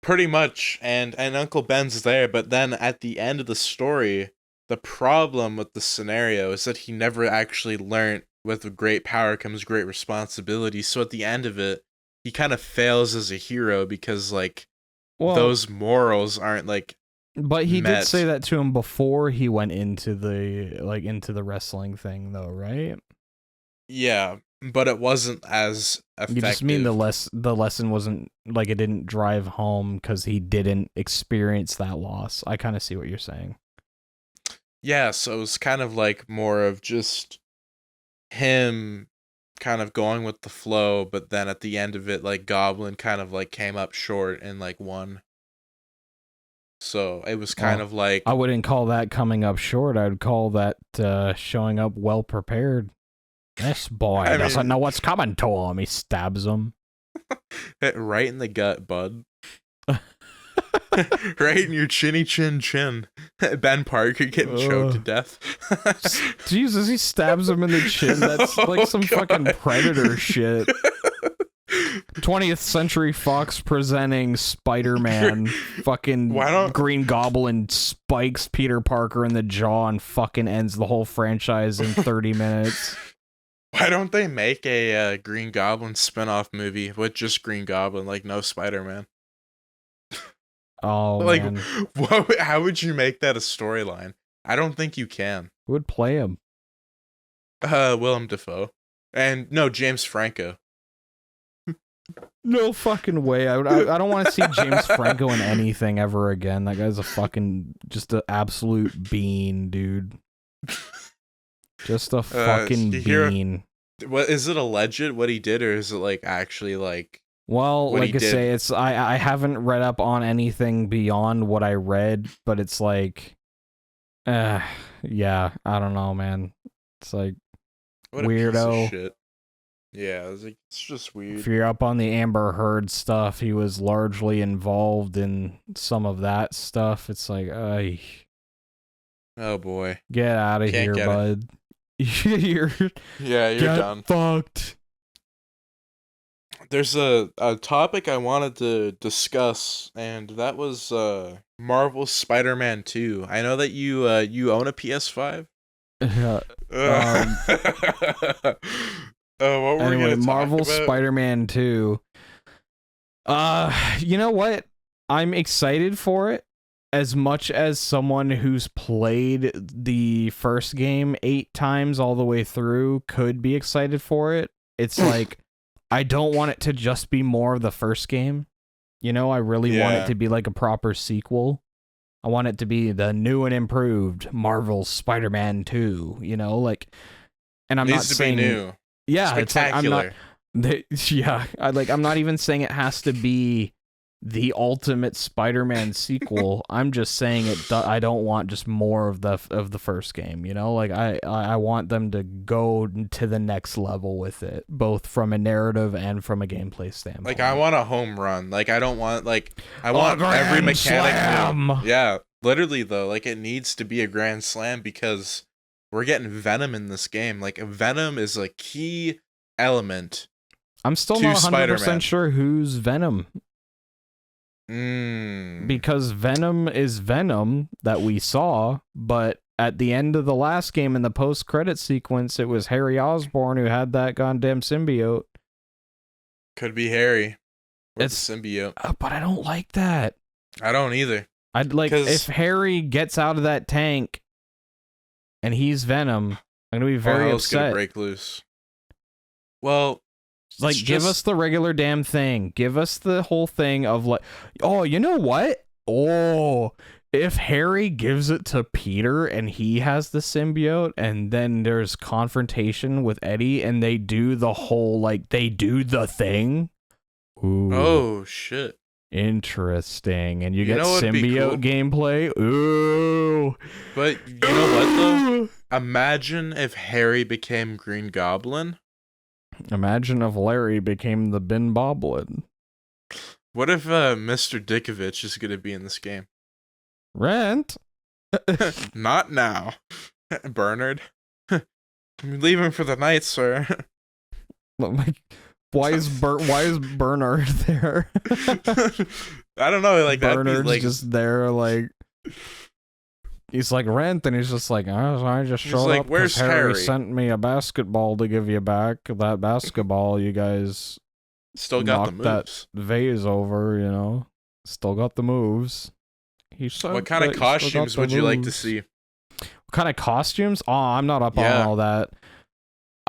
pretty much. And Uncle Ben's there, but then at the end of the story, the problem with the scenario is that he never actually learned with great power comes great responsibility. So at the end of it, he kind of fails as a hero because like Well, those morals aren't like but he did say met. that to him before he went into the wrestling thing though, right? Yeah, but it wasn't as You just mean effective. the lesson wasn't like it didn't drive home cuz he didn't experience that loss. I kind of see what you're saying. Yeah, so it was kind of like more of just him kind of going with the flow, but then at the end of it, like Goblin kind of like came up short and like won. So it was kind of like... I wouldn't call that coming up short. I'd call that showing up well prepared. This boy doesn't know what's coming to him. He stabs him. Right in the gut, bud. Right in your chinny chin. Ben Parker getting choked to death. Jesus, he stabs him in the chin. That's like some fucking Predator shit. 20th Century Fox presenting Spider-Man. Fucking Green Goblin spikes Peter Parker in the jaw and fucking ends the whole franchise in 30 minutes. Why don't they make a Green Goblin spin-off movie with just Green Goblin, like no Spider-Man? Oh, like, man. How would you make that a storyline? I don't think you can. Who would play him? Willem Dafoe. And no, James Franco. No fucking way. I don't want to see James Franco in anything ever again. That guy's just an absolute bean, dude. Just a fucking bean. What is it alleged what he did, or is it like actually like? Well, like I say, it's I haven't read up on anything beyond what I read, but it's like, yeah, I don't know, man. It's like what weirdo. A piece of shit. Yeah, it's just weird. If you're up on the Amber Heard stuff, he was largely involved in some of that stuff. It's like, oh boy, get out of here, bud. You're done. Fucked. There's a topic I wanted to discuss, and that was Marvel's Spider-Man 2. I know that you own a PS5. What were we gonna talk Marvel about? Spider-Man 2. You know what? I'm excited for it. As much as someone who's played the first game 8 times all the way through could be excited for it, it's like, I don't want it to just be more of the first game. You know, I really want it to be like a proper sequel. I want it to be the new and improved Marvel Spider-Man 2, you know, like, and I'm not saying new. Yeah, spectacular. I'm not even saying it has to be the ultimate Spider-Man sequel. I'm just saying I don't want just more of the first game, you know? Like I want them to go to the next level with it, both from a narrative and from a gameplay standpoint. Like I want a home run. Like I don't want I want every mechanic. Yeah, literally though, like it needs to be a grand slam because we're getting Venom in this game. Like Venom is a key element. I'm still not 100% sure who's Venom. Because Venom is Venom that we saw, but at the end of the last game in the post-credit sequence, it was Harry Osborn who had that goddamn symbiote. Could be Harry. It's the symbiote. But I don't like that. I don't either. I'd like if Harry gets out of that tank and he's Venom, I'm gonna be very upset. Gonna break loose. Well, like, give us the regular damn thing. Give us the whole thing of like, oh, you know what? Oh, if Harry gives it to Peter and he has the symbiote and then there's confrontation with Eddie and they do the whole, like, they do the thing. Ooh. Oh, shit. Interesting. And you get symbiote gameplay. Ooh. But you know what, though? Imagine if Harry became Green Goblin. Imagine if Larry became the Bin Boblin. What if Mr. Dickovich is going to be in this game? Rent? Not now. Bernard. I'm leaving for the night, sir. Why is Bernard there? I don't know. Like Bernard's like, just there, like he's like Rent, and he's just like, oh, I just showed up because Harry sent me a basketball to give you back. That basketball, you guys still got the moves. That vase over, you know. Still got the moves. What kind of costumes would you like to see? What kind of costumes? Oh, I'm not up on all that.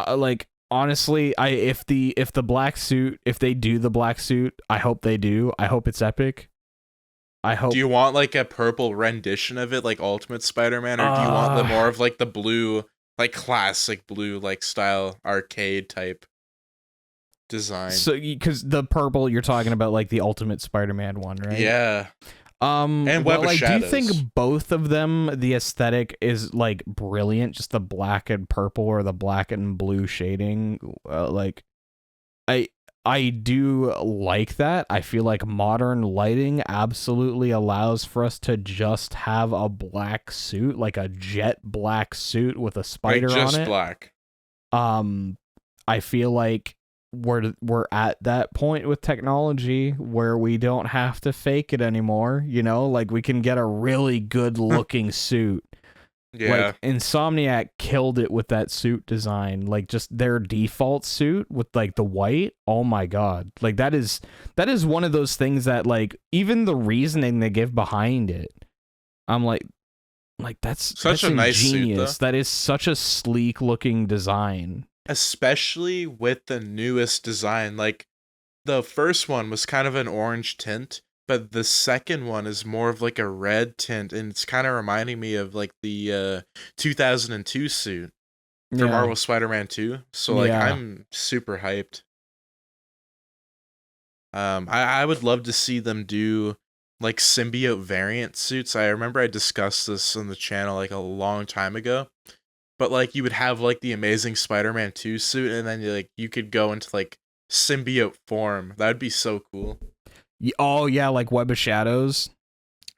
Like, honestly, if the black suit, if they do the black suit, I hope they do. I hope it's epic. I hope. Do you want like a purple rendition of it, like Ultimate Spider-Man, or do you want the more of like the blue, like classic blue, like style arcade type design? So, because the purple you're talking about, like the Ultimate Spider-Man one, right? Yeah. And Web of I Shadows. do think both of them, the aesthetic is like brilliant. Just the black and purple or the black and blue shading. I do like that. I feel like modern lighting absolutely allows for us to just have a black suit, like a jet black suit with a spider just on it. Black. I feel like we're at that point with technology where we don't have to fake it anymore, you know? Like we can get a really good looking suit. Yeah. Like Insomniac killed it with that suit design. Like just their default suit with like the white. Oh my god. Like that is one of those things that like even the reasoning they give behind it. I'm like that's a nice suit, though. That is such a sleek looking design. Especially with the newest design. Like, the first one was kind of an orange tint, but the second one is more of like a red tint, and it's kind of reminding me of like the 2002 suit for Marvel Spider-Man 2. So like I'm super hyped. I would love to see them do like symbiote variant suits. I remember I discussed this on the channel like a long time ago. But like you would have like the Amazing Spider-Man 2 suit, and then you could go into like symbiote form. That'd be so cool. Oh yeah, like Web of Shadows.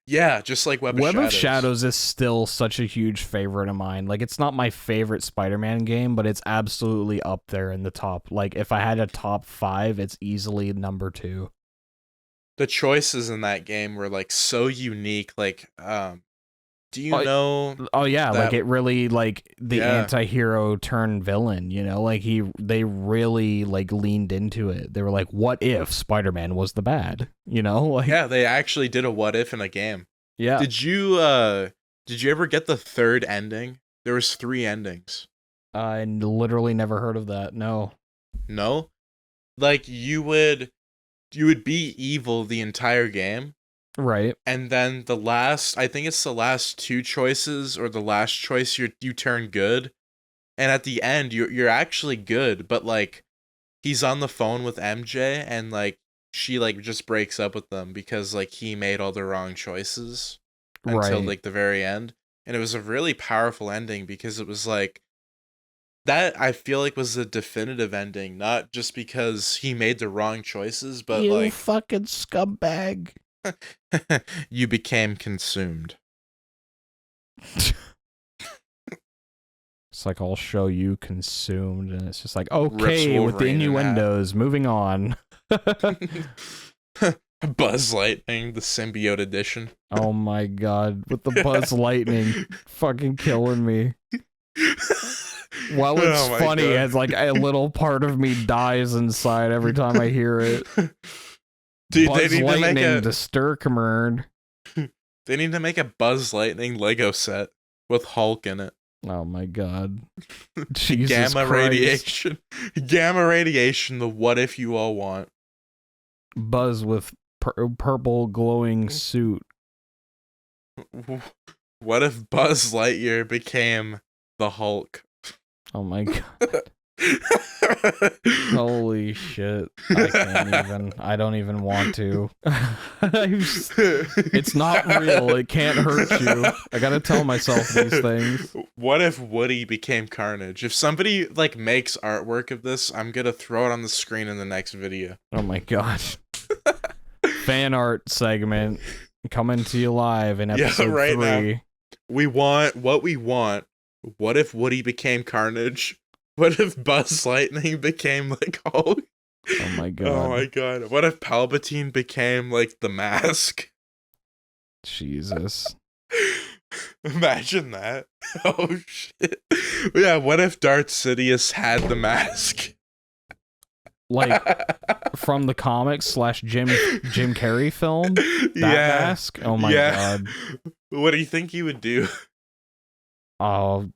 Yeah, just like Web of Shadows. Web of Shadows is still such a huge favorite of mine. Like it's not my favorite Spider-Man game, but it's absolutely up there in the top. Like if I had a top 5, it's easily number 2. The choices in that game were like so unique. Like do you know? Oh yeah, like it really like the anti-hero turned villain, you know? Like they really like leaned into it. They were like, what if Spider-Man was the bad? You know? Like yeah, they actually did a what if in a game. Yeah. Did you ever get the third ending? There was 3 endings. I literally never heard of that. No. No? Like you would be evil the entire game. Right. And then I think it's the last 2 choices or the last choice you turn good. And at the end you're actually good, but like he's on the phone with MJ and like she like just breaks up with them because like he made all the wrong choices until like the very end. And it was a really powerful ending because it was like that I feel like was the definitive ending, not just because he made the wrong choices, but you like fucking scumbag. You became consumed. It's like I'll show you consumed, and it's just like okay with the innuendos. Moving on. Buzz Lightning, the symbiote edition. Oh my god, with the Buzz Lightning, fucking killing me. While it's funny, as like a little part of me dies inside every time I hear it. Dude, Buzz they need Lightning, to make the Sturkemerd. They need to make a Buzz Lightning Lego set with Hulk in it. Oh my god. Jesus Gamma Christ. radiation. Gamma radiation, the what if you all want. Buzz with purple glowing suit. What if Buzz Lightyear became the Hulk? Oh my god. Holy shit. I can't even. I don't even want to. It's not real. It can't hurt you. I gotta tell myself these things. What if Woody became Carnage? If somebody like makes artwork of this, I'm gonna throw it on the screen in the next video. Oh my god. Fan art segment coming to you live in episode 3. Now. We want what we want. What if Woody became Carnage? What if Buzz Lightning became like Hulk? Oh my god. Oh my god. What if Palpatine became like the Mask? Jesus. Imagine that. Oh shit. Yeah, what if Darth Sidious had the mask? Like from the comics / Jim Carrey film? That mask? Oh my god. What do you think he would do? Oh.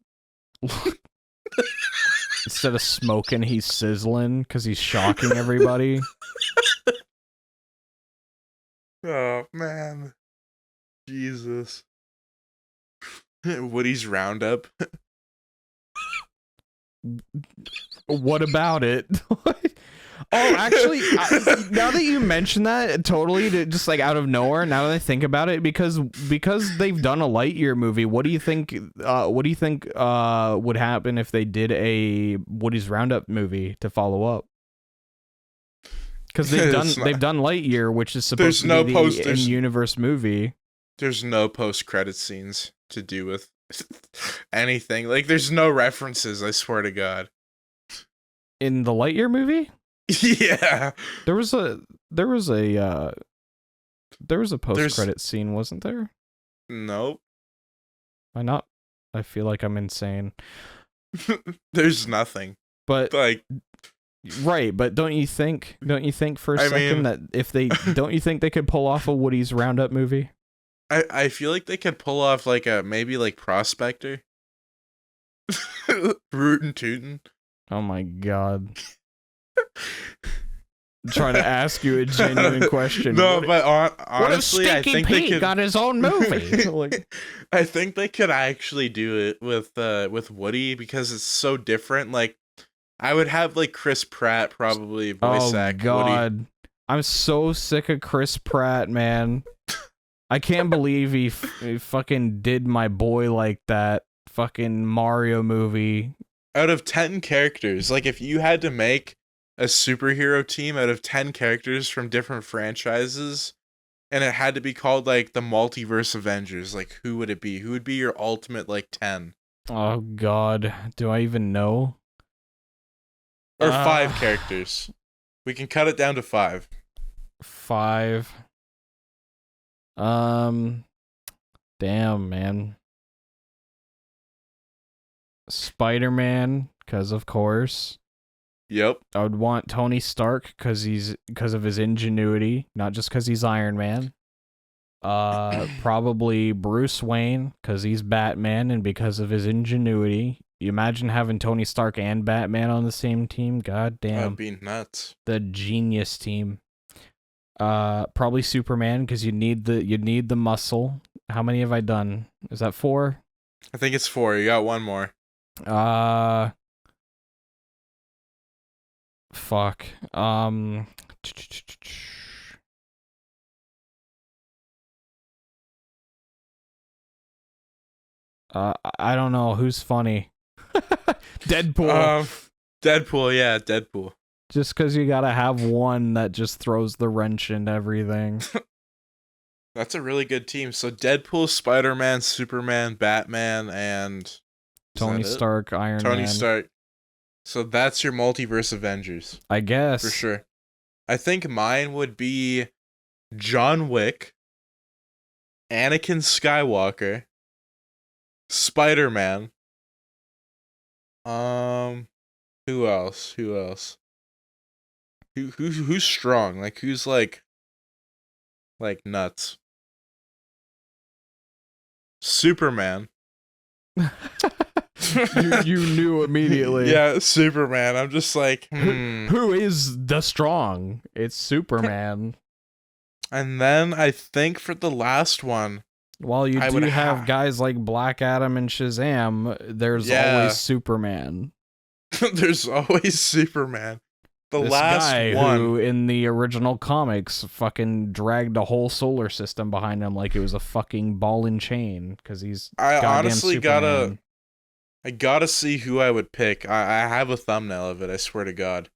Instead of smoking, he's sizzling because he's shocking everybody. Oh, man. Jesus. Woody's Roundup. What about it? Oh, actually, now that you mention that, totally, just like out of nowhere. Now that I think about it, because they've done a Lightyear movie, what do you think? What do you think would happen if they did a Woody's Roundup movie to follow up? Because they've done Lightyear, which is supposed to be the in-universe movie. There's no post-credit scenes to do with anything. Like, there's no references, I swear to God. In the Lightyear movie? Yeah. There was a post-credit scene, wasn't there? Nope. Why not? I feel like I'm insane. There's nothing. But like, right, but don't you think for a second that if they don't you think they could pull off a Woody's Roundup movie? I feel like they could pull off like a maybe like Prospector. Rootin' tootin'. Oh my god. I'm trying to ask you a genuine question. No, but honestly, I think they could got his own movie. Like, I think they could actually do it with Woody because it's so different. Like, I would have like Chris Pratt probably voice act God. Woody. I'm so sick of Chris Pratt, man. I can't believe he fucking did my boy like that. Fucking Mario movie. Out of 10 characters, like if you had to make a superhero team out of 10 characters from different franchises, and it had to be called like the Multiverse Avengers, like who would it be? Who would be your ultimate like 10? Oh God, do I even know? Or 5 characters. We can cut it down to 5. 5. Damn, man. Spider-Man, because of course. Yep. I would want Tony Stark because of his ingenuity, not just because he's Iron Man. Probably Bruce Wayne because he's Batman and because of his ingenuity. You imagine having Tony Stark and Batman on the same team? God damn. That'd be nuts. The genius team. Probably Superman because you need the muscle. How many have I done? Is that 4? I think it's 4. You got one more. Fuck. I don't know who's funny. Deadpool. Deadpool, yeah, Deadpool. Just because you gotta have one that just throws the wrench into everything. That's a really good team. So Deadpool, Spider-Man, Superman, Batman, and Tony Stark, Iron Man. Tony Stark. So that's your Multiverse Avengers. I guess. For sure. I think mine would be John Wick, Anakin Skywalker, Spider-Man. Who else? Who's strong? Like who's like nuts? Superman. you knew immediately. Yeah, Superman. I'm just like, Who is the strong? It's Superman. And then I think for the last one, while you do have guys like Black Adam and Shazam, there's always Superman. There's always Superman. This last guy one who in the original comics fucking dragged a whole solar system behind him like it was a fucking ball and chain because he's I honestly Superman. gotta see who I would pick. I have a thumbnail of it, I swear to God.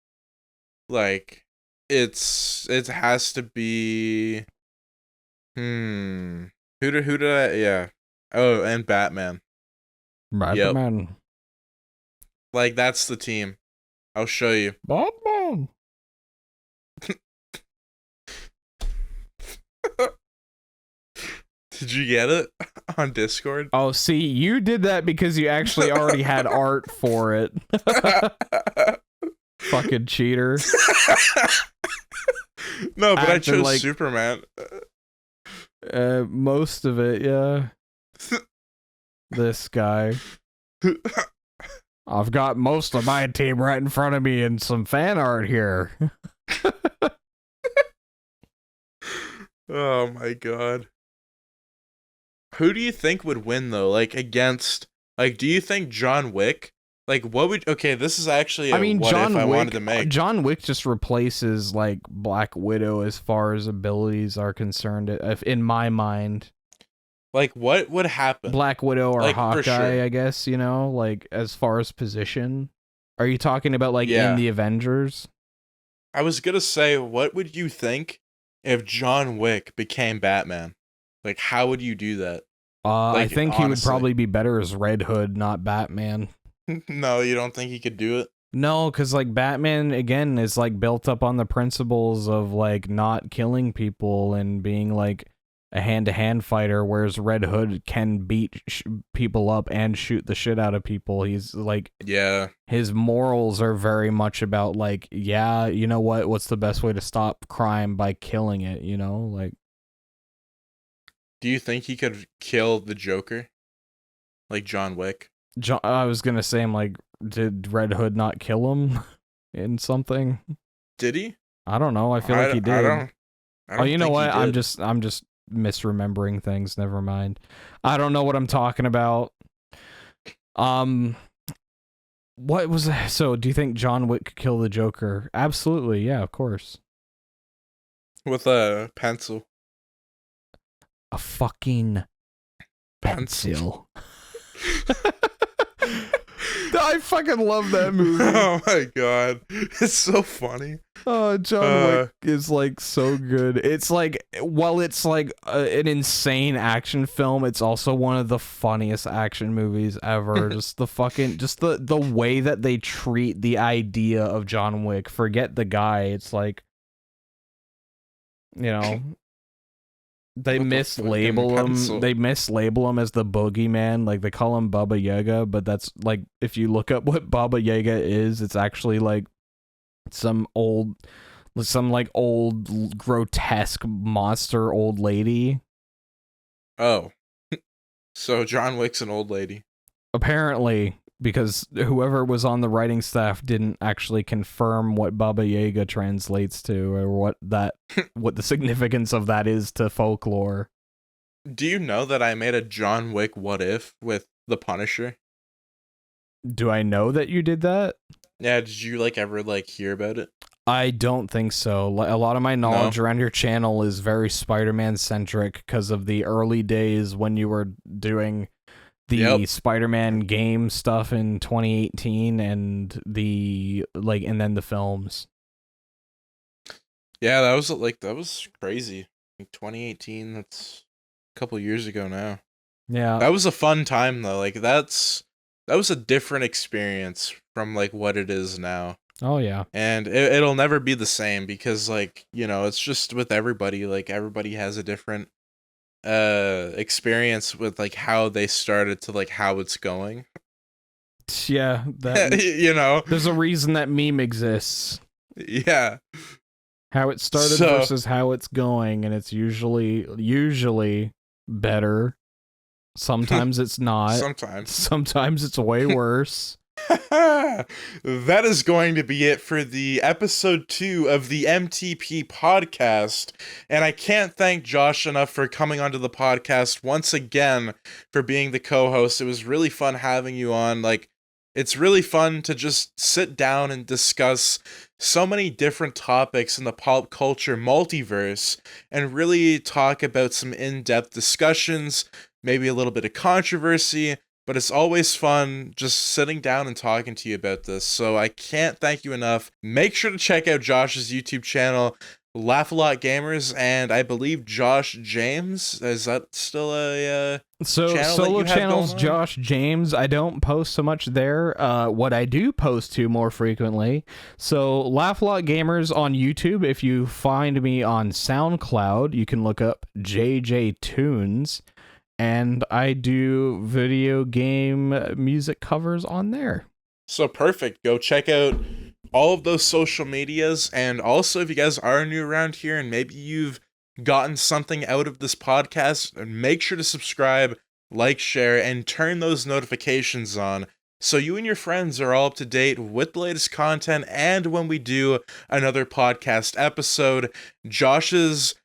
Like it has to be who did I oh, and Batman. Yep. Like that's the team. I'll show you. Batman. Did you get it on Discord? Oh, see, you did that because you actually already had art for it. Fucking cheater. No, but I chose Superman. Most of it, yeah. This guy. I've got most of my team right in front of me and some fan art here. Oh my God. Who do you think would win though? Like against, like, do you think John Wick Like, what would... Okay, this is actually I mean, what if I wanted to make. John Wick just replaces like Black Widow as far as abilities are concerned, if in my mind. Like, what would happen? Black Widow or like, Hawkeye, sure. I guess, you know, like as far as position. Are you talking about like in the Avengers? I was gonna say, what would you think if John Wick became Batman? Like, how would you do that? I Like, think he would honestly. probably be better as Red Hood, not Batman. No, you don't think he could do it? No, because like Batman again is like built up on the principles of like not killing people and being like a hand-to-hand fighter, whereas Red Hood can beat people up and shoot the shit out of people. He's like, yeah, his morals are very much about like, yeah, you know what's the best way to stop crime? By killing it, you know, like. Do you think he could kill the Joker, like John Wick? I was gonna say, I'm like, did Red Hood not kill him in something? Did he? I don't know. I feel like he did. I don't Oh, you know what? I'm just misremembering things. Never mind. I don't know what I'm talking about. What was that? So? Do you think John Wick could kill the Joker? Absolutely. Yeah, of course. With a pencil. A fucking pencil. I fucking love that movie. Oh my god, it's so funny. Oh, John Wick is like so good. It's like, while it's like an insane action film, it's also one of the funniest action movies ever. Just the way that they treat the idea of John Wick. Forget the guy. It's like, you know, they mislabel him. They mislabel him as the boogeyman. Like, they call him Baba Yaga, but that's like, if you look up what Baba Yaga is, it's actually like some like old grotesque monster old lady. Oh. So John Wick's an old lady. Apparently, because whoever was on the writing staff didn't actually confirm what Baba Yaga translates to, or what the significance of that is to folklore. Do you know that I made a John Wick what if with the Punisher? Do I know that you did that? Yeah, did you ever hear about it? I don't think so. A lot of my knowledge around your channel is very Spider-Man centric because of the early days when you were doing the Spider-Man game stuff in 2018 and and then the films. Yeah, that was crazy. 2018, that's a couple years ago now. Yeah. That was a fun time though. That was a different experience from what it is now. Oh yeah. And it'll never be the same because it's just with everybody, everybody has a different experience with how they started to how it's going. Yeah, that there's a reason that meme exists. Yeah. How it started versus how it's going, and it's usually better. Sometimes it's not. Sometimes it's way worse. That is going to be it for the episode 2 of the MTP podcast, and I can't thank Josh enough for coming onto the podcast once again, for being the co-host. It was really fun having you on. It's really fun to just sit down and discuss so many different topics in the pop culture multiverse and really talk about some in-depth discussions, maybe a little bit of controversy. But it's always fun just sitting down and talking to you about this. So I can't thank you enough. Make sure to check out Josh's YouTube channel, Laugh A Lot Gamers, and I believe Josh James. Is that still a channel solo channels? Josh James. I don't post so much there. What I do post to more frequently. So Laugh A Lot Gamers on YouTube. If you find me on SoundCloud, you can look up JJ Tunes. And I do video game music covers on there. So perfect. Go check out all of those social medias. And also, if you guys are new around here and maybe you've gotten something out of this podcast, make sure to subscribe, like, share, and turn those notifications on so you and your friends are all up to date with the latest content. And when we do another podcast episode, Josh's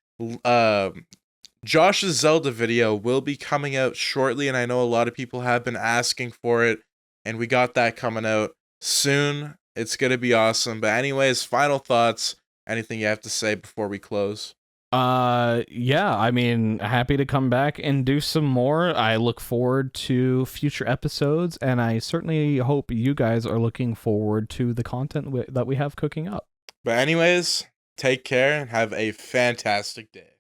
Zelda video will be coming out shortly, and I know a lot of people have been asking for it. and we got that coming out soon. It's gonna be awesome. But anyways, final thoughts. Anything you have to say before we close? Yeah, I mean, happy to come back and do some more. I look forward to future episodes, and I certainly hope you guys are looking forward to the content that we have cooking up. But anyways, take care and have a fantastic day.